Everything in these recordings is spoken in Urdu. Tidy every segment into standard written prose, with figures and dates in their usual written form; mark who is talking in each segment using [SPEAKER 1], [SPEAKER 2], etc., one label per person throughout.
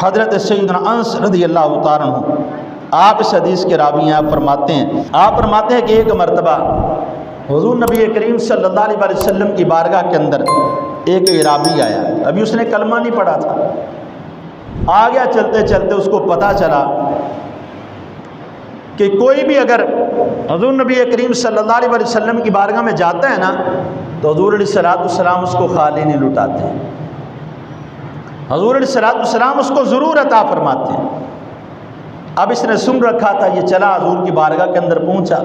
[SPEAKER 1] حضرت سیدنا انس رضی اللہ تعالیٰ عنہ آپ اس حدیث کے راوی ہیں، آپ فرماتے ہیں کہ ایک مرتبہ حضور نبی کریم صلی اللہ علیہ وسلم کی بارگاہ کے اندر ایک اعرابی آیا، ابھی اس نے کلمہ نہیں پڑھا تھا، آ گیا چلتے چلتے، اس کو پتہ چلا کہ کوئی بھی اگر حضور نبی کریم صلی اللہ علیہ وسلم کی بارگاہ میں جاتا ہے نا تو حضور علیہ السلام اس کو خالی نہیں لٹاتے، حضور علیہ السلام اس کو ضرور عطا فرماتے ہیں۔ اب اس نے سن رکھا تھا، یہ چلا حضور کی بارگاہ کے اندر پہنچا،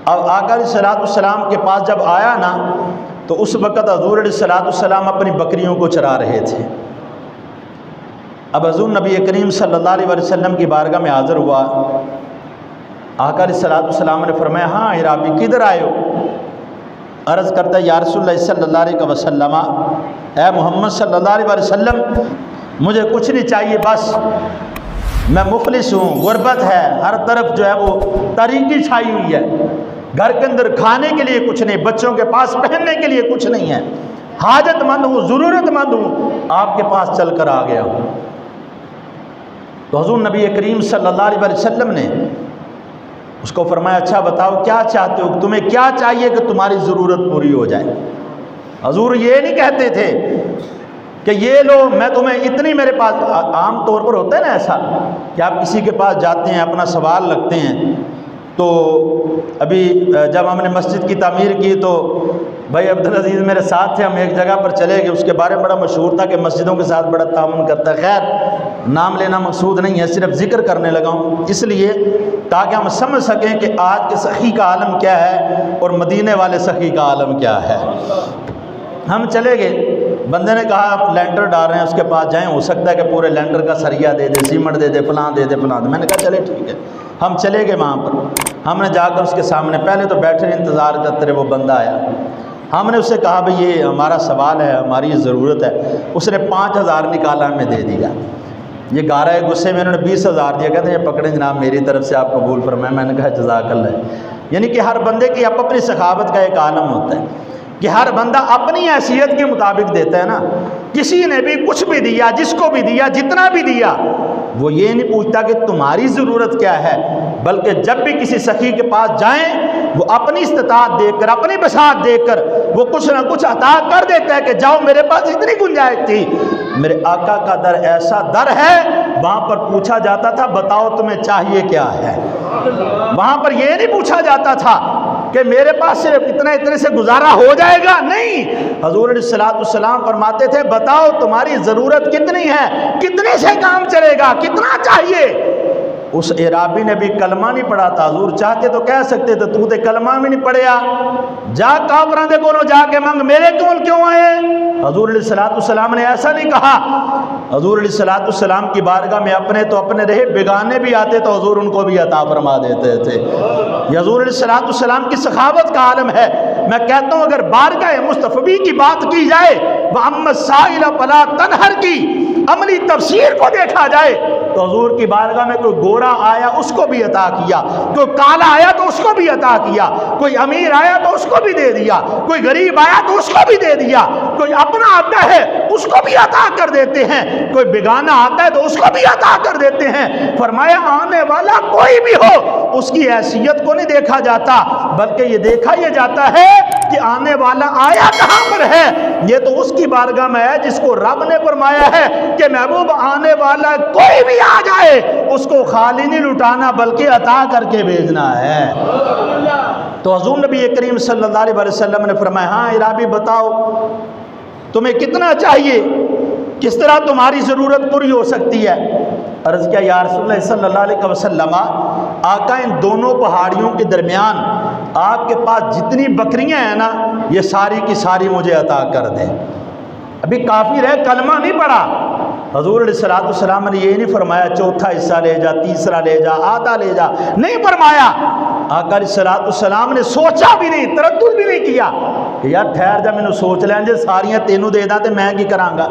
[SPEAKER 1] اب آقا علیہ السلام کے پاس جب آیا نا تو اس وقت حضور علیہ السلام اپنی بکریوں کو چرا رہے تھے۔ اب حضور نبی کریم صلی اللہ علیہ وسلم کی بارگاہ میں حاضر ہوا، آقا علیہ السلام نے فرمایا ہاں اعرابی کدھر آئے ہو؟ عرض کرتا ہے یا رسول اللہ صلی اللہ علیہ وسلم، اے محمد صلی اللہ علیہ وسلم مجھے کچھ نہیں چاہیے، بس میں مفلس ہوں، غربت ہے، ہر طرف جو ہے وہ تاریکی چھائی ہوئی ہے، گھر کے اندر کھانے کے لیے کچھ نہیں، بچوں کے پاس پہننے کے لیے کچھ نہیں ہے، حاجت مند ہوں، ضرورت مند ہوں، آپ کے پاس چل کر آ گیا ہوں۔ تو حضور نبی کریم صلی اللہ علیہ وسلم نے اس کو فرمایا اچھا بتاؤ کیا چاہتے ہو، تمہیں کیا چاہیے کہ تمہاری ضرورت پوری ہو جائے؟ حضور یہ نہیں کہتے تھے کہ یہ لو میں تمہیں اتنی میرے پاس، عام طور پر ہوتا ہے نا ایسا کہ آپ کسی کے پاس جاتے ہیں اپنا سوال رکھتے ہیں، تو ابھی جب ہم نے مسجد کی تعمیر کی تو بھائی عبدالعزیز میرے ساتھ تھے، ہم ایک جگہ پر چلے گئے، اس کے بارے میں بڑا مشہور تھا کہ مسجدوں کے ساتھ بڑا تعاون کرتا ہے، خیر نام لینا مقصود نہیں ہے، صرف ذکر کرنے لگا ہوں اس لیے تاکہ ہم سمجھ سکیں کہ آج کے سخی کا عالم کیا ہے اور مدینے والے سخی کا عالم کیا ہے۔ ہم چلے گئے، بندے نے کہا آپ لینٹر ڈال رہے ہیں، اس کے پاس جائیں، ہو سکتا ہے کہ پورے لینٹر کا سریا دے دے، سیمنٹ دے دے، فلاں دے دے، فلاں دے۔ میں نے کہا چلے ٹھیک ہے، ہم چلے گئے وہاں پر، ہم نے جا کر اس کے سامنے پہلے تو بیٹھے انتظار کرتے رہے، وہ بندہ آیا، ہم نے اس سے کہا بھئی یہ ہمارا سوال ہے، ہماری یہ ضرورت ہے، اس نے 5000 نکالا ہمیں دے دیا، یہ گا رہا ہے غصے میں، انہوں نے 20,000 دیا، کہتے ہیں یہ پکڑیں جناب میری طرف سے آپ قبول فرمائیں۔ میں نے کہا جزاک اللہ، یعنی کہ ہر بندے کی اپنی سخاوت کا ایک عالم ہوتا ہے کہ ہر بندہ اپنی حیثیت کے مطابق دیتا ہے نا، کسی نے بھی کچھ بھی دیا، جس کو بھی دیا، جتنا بھی دیا، وہ یہ نہیں پوچھتا کہ تمہاری ضرورت کیا ہے، بلکہ جب بھی کسی سخی کے پاس جائیں وہ اپنی استطاعت دیکھ کر، اپنی بساط دیکھ کر وہ کچھ نہ کچھ عطا کر دیتا ہے کہ جاؤ میرے پاس اتنی گنجائش تھی، میرے آقا کا در ایسا در ہے، وہاں پر پوچھا جاتا تھا بتاؤ تمہیں چاہیے کیا ہے، وہاں پر یہ نہیں پوچھا جاتا تھا کہ میرے پاس صرف اتنے سے گزارا ہو جائے گا، نہیں، حضور علیہ السلام فرماتے تھے بتاؤ تمہاری ضرورت کتنی ہے، کتنے سے کام چلے گا، کتنا چاہیے۔ اس اعرابی نے بھی کلمہ نہیں پڑھا تھا، حضور چاہتے تو کہہ سکتے تھے تو تے کلمہ بھی نہیں پڑھیا، جا کافراں دے کولوں جا کے منگ، میرے کول کیوں آئے؟ حضور علیہ السلام نے ایسا نہیں کہا، حضور علیہ السلام کی بارگاہ میں اپنے تو اپنے رہے، بیگانے بھی آتے تو حضور ان کو بھی عطا فرما دیتے تھے۔ یہ حضور علیہ السلام کی سخاوت کا عالم ہے۔ میں کہتا ہوں اگر بارگاہ مصطفی کی بات کی جائے، وَأَمَّا السَّائِلَ فَلَا تَنْهَرْ کی عملی تفسیر کو دیکھا جائے تو حضور کی بارگاہ میں کوئی گورا آیا اس کو بھی عطا کیا، کوئی کالا آیا تو اس کو بھی عطا کیا، کوئی امیر آیا تو اس کو بھی دے دیا، کوئی غریب آیا تو اس کو بھی دے دیا، کوئی اپنا آتا ہے اس کو بھی عطا کر دیتے ہیں، کوئی بیگانہ آتا ہے تو اس کو بھی عطا کر دیتے ہیں۔ فرمایا آنے والا کوئی بھی ہو اس کی حیثیت کو نہیں دیکھا جاتا، بلکہ یہ دیکھا یہ جاتا ہے کہ آنے والا آیا کہاں پر ہے۔ یہ تو اس کی بارگاہ میں ہے جس کو رب نے فرمایا ہے کہ محبوب آنے والا کوئی بھی آ جائے اس کو خالی نہیں لٹانا بلکہ عطا کر کے بھیجنا ہے۔ تو حضور نبی کریم صلی اللہ علیہ وسلم نے فرمایا ہاں اعرابی بتاؤ تمہیں کتنا چاہیے، کس طرح تمہاری ضرورت پوری ہو سکتی ہے؟ عرض کیا یا رسول اللہ صلی اللہ علیہ وسلم آقا ان دونوں پہاڑیوں کے درمیان آپ کے پاس جتنی بکریاں ہیں نا یہ ساری کی ساری مجھے عطا کر دیں۔ ابھی کافر ہے، کلمہ نہیں پڑھا، حضور علیہ السلام نے یہ نہیں فرمایا چوتھا حصہ لے جا، تیسرا لے جا، آدھا لے جا، نہیں فرمایا۔ آقا علیہ السلام نے سوچا بھی نہیں، تردد بھی نہیں کیا کہ یار ٹھہر جا مینوں سوچ لیں جے ساریاں تینوں دے دا تے میں کی کراں گا۔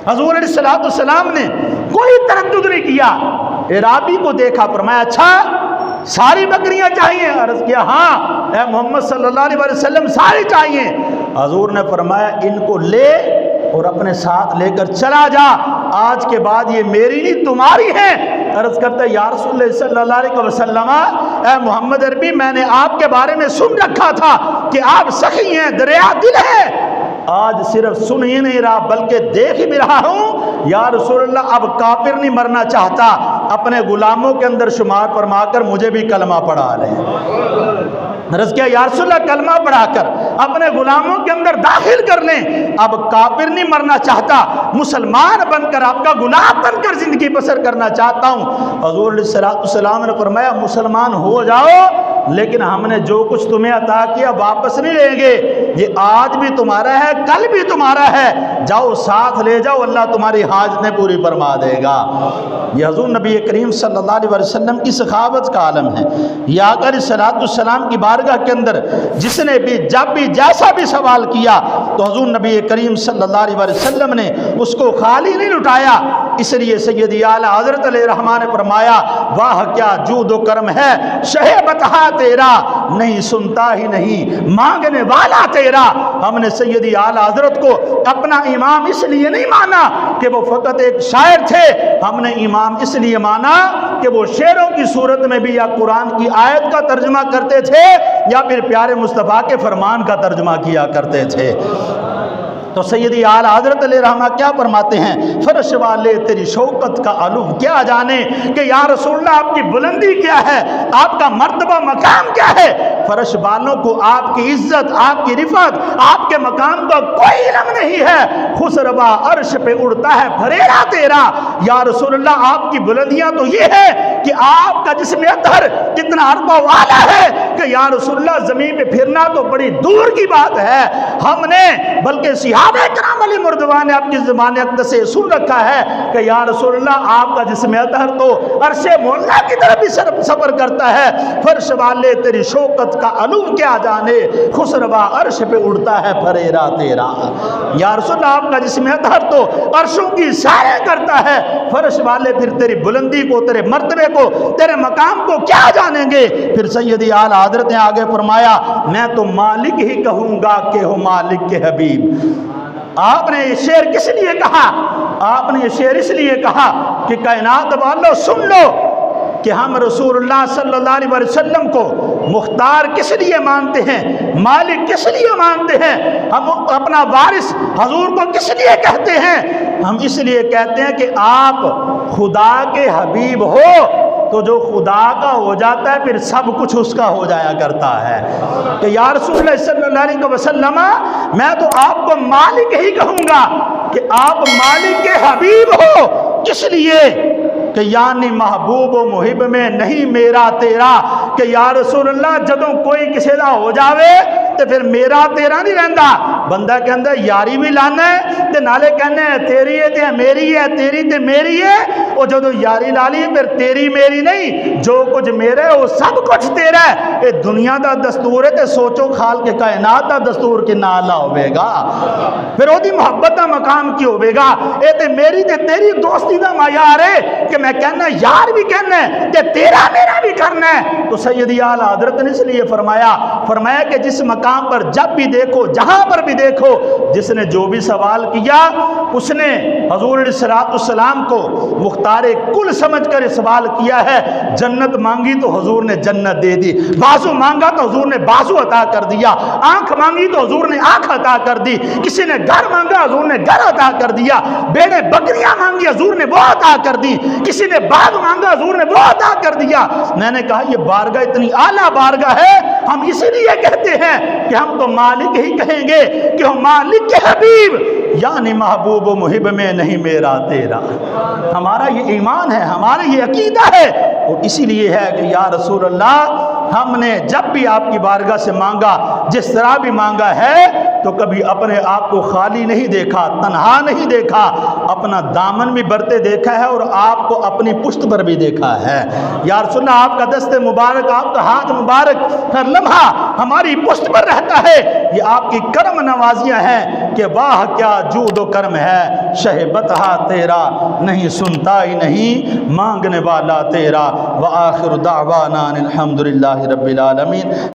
[SPEAKER 1] حضور علیہ السلام نے کوئی تردد نہیں کیا، اعرابی کو دیکھا فرمایا اچھا ساری بکریاں چاہیے؟ عرض کیا ہاں اے محمد صلی اللہ علیہ وسلم ساری چاہیے۔ حضور نے فرمایا ان کو لے اور اپنے ساتھ لے کر چلا جا، آج کے بعد یہ میری نہیں تمہاری ہے۔ عرض کرتا ہے یا رسول اللہ صلی اللہ علیہ وسلم، اے محمد عربی، میں نے آپ کے بارے میں سن رکھا تھا کہ آپ سخی ہیں، دریا دل ہے، آج صرف سن ہی نہیں رہا بلکہ دیکھ ہی بھی رہا ہوں۔ یا رسول اللہ اب کافر نہیں مرنا چاہتا، اپنے غلاموں کے اندر شمار فرما کر مجھے بھی کلمہ پڑھا لیں۔ عرض کیا یا رسول اللہ کلمہ پڑھا کر اپنے غلاموں کے اندر داخل کر لیں، اب کافر نہیں مرنا چاہتا، مسلمان بن کر آپ کا غلام بن کر زندگی بسر کرنا چاہتا ہوں۔ حضور علیہ السلام نے فرمایا مسلمان ہو جاؤ، لیکن ہم نے جو کچھ تمہیں عطا کیا واپس نہیں لیں گے، یہ آج بھی تمہارا ہے، کل بھی تمہارا ہے، جاؤ ساتھ لے جاؤ، اللہ تمہاری حاجتیں پوری فرما دے گا۔ یہ حضور نبی کریم صلی اللہ علیہ وسلم کی سخاوت کا عالم ہے۔ یہ آقا علیہ السلام کی بارگاہ کے اندر جس نے بھی جب بھی جیسا بھی سوال کیا تو حضور نبی کریم صلی اللہ علیہ وسلم نے اس کو خالی نہیں لٹایا۔ اس لیے سیدی اعلیٰ حضرت علیہ رحمٰن نے فرمایا واہ کیا جود و کرم ہے، شہ بتہا تیرا، نہیں سنتا ہی نہیں مانگنے والا تیرا۔ ہم نے سیدی اعلیٰ حضرت کو اپنا امام اس لیے نہیں مانا کہ وہ فقط ایک شاعر تھے، ہم نے امام اس لیے مانا کہ وہ شعروں کی صورت میں بھی یا قرآن کی آیت کا ترجمہ کرتے تھے یا پھر پیارے مصطفیٰ کے فرمان کا ترجمہ کیا کرتے تھے۔ تو سیدی اعلیٰ حضرت علیہ رحمہ کیا فرماتے ہیں، فرش والے تیری شوکت کا علو کیا جانے کہ یا رسول اللہ آپ کی بلندی کیا ہے، آپ کا مرتبہ مقام کیا ہے۔ فرش والوں کو آپ کی عزت، آپ کی رفعت، آپ کے مقام کا کوئی علم نہیں ہے۔ خسروا عرش پہ اڑتا ہے پھریرا تیرا۔ یا رسول اللہ آپ کی بلندیاں تو یہ ہے کہ آپ کا جسم اطہر کتنا عربہ والا ہے کہ یا رسول اللہ زمین پہ پھرنا تو بڑی دور کی بات ہے۔ ہم نے بلکہ صحابہ کرام علی مردوان نے آپ کی زبان اقدس سے سن رکھا ہے کہ یا رسول اللہ آپ کا جسم اطہر تو عرش مولا کی طرف بھی سفر کرتا ہے۔ فرش والے تیری شوکت کا علو کیا جانے، خسروا عرش پہ اڑتا ہے پھریرا تیرا۔ یا رسول اللہ آپ کا جسم اطہر تو عرشوں کی سیریں کرتا ہے، فرش والے پھر تیری بلندی کو، تیرے مرتبے کو، تیرے مقام کو کیا جانیں گے۔ پھر سیدی اعلیٰ حضرت نے آگے فرمایا میں تو مالک ہی کہوں گا کہ ہو مالک کے حبیب۔ آپ نے یہ شعر کس لیے کہا؟ آپ نے یہ شعر اس لیے کہا کہ کائنات والو سن لو کہ ہم رسول اللہ صلی اللہ علیہ وسلم کو مختار کس لیے مانتے ہیں، مالک کس لیے مانتے ہیں، ہم اپنا وارث حضور کو کس لیے کہتے ہیں؟ ہم اس لیے کہتے ہیں کہ آپ خدا کے حبیب ہو تو جو خدا کا ہو جاتا ہے پھر سب کچھ اس کا ہو جایا کرتا ہے۔ کہ یا رسول اللہ صلی اللہ علیہ وسلم میں تو آپ کو مالک ہی کہوں گا کہ آپ مالک کے حبیب ہو، کس لیے کہ یعنی محبوب و محب میں نہیں میرا تیرا۔ کہ یا رسول اللہ جدوں کوئی کسی دا ہو جاوے تے پھر میرا تیرا نہیں رہندا، بندہ کہندا یاری بھی لانا ہے تے نالے کہنے تیری ہے تے میری ہے، تیری تے میری ہے، او جدوں یاری لا لی پھر تیری میری نہیں، جو کچھ میرے وہ سب کچھ تیرا ہے۔ اے دنیا دا دستور ہے تے سوچو خال کے کائنات دا دستور کے نالا ہوئے گا، پھر او دی محبت دا مقام کی ہوئے گا۔ اے تے میری تے تیری دوستی دا معیار ہے کہ میں کہنا یار بھی کہنا ہے تے تیرا میرا بھی کرنا ہے۔ تو سیدی اعلیٰ حضرت نے اس لیے فرمایا کہ جس مقام پر جب بھی دیکھو، جہاں پر بھی دیکھو، جس نے جو بھی سوال کیا اس نے حضور علیہ السلام کو مختار کل سمجھ کر سوال کیا ہے۔ جنت مانگی تو حضور نے جنت دے دی، بازو مانگا تو حضور نے بازو عطا کر دیا، آنکھ مانگی تو حضور نے آنکھ عطا کر دی، کسی نے گھر مانگا حضور نے گھر عطا کر دیا، بیڑے بکریاں مانگی حضور نے وہ عطا کر دی، کسی نے باغ مانگا حضور نے وہ عطا کر دیا۔ میں نے کہا یہ بارگاہ اتنی اعلیٰ بارگاہ ہے، ہم اسی لیے کہتے ہیں کہ ہم تو مالک ہی کہیں گے کہ ہم مالک کے حبیب، یعنی محبوب و محب میں نہیں میرا تیرا۔ ہمارا یہ ایمان ہے، ہمارا یہ عقیدہ ہے، اور اسی لیے ہے کہ یا رسول اللہ ہم نے جب بھی آپ کی بارگاہ سے مانگا، جس طرح بھی مانگا ہے تو کبھی اپنے آپ کو خالی نہیں دیکھا، تنہا نہیں دیکھا، اپنا دامن بھی برتے دیکھا ہے اور آپ کو اپنی پشت پر بھی دیکھا ہے۔ یا رسول اللہ آپ کا دست مبارک، آپ کا ہاتھ مبارک ہر لمحہ ہماری پشت پر رہتا ہے۔ یہ آپ کی کرم نوازیاں ہیں کہ واہ کیا جود و کرم ہے، شہبتہا تیرا، نہیں سنتا ہی نہیں مانگنے والا تیرا۔ وآخر دعوانا الحمدللہ رب العالمین۔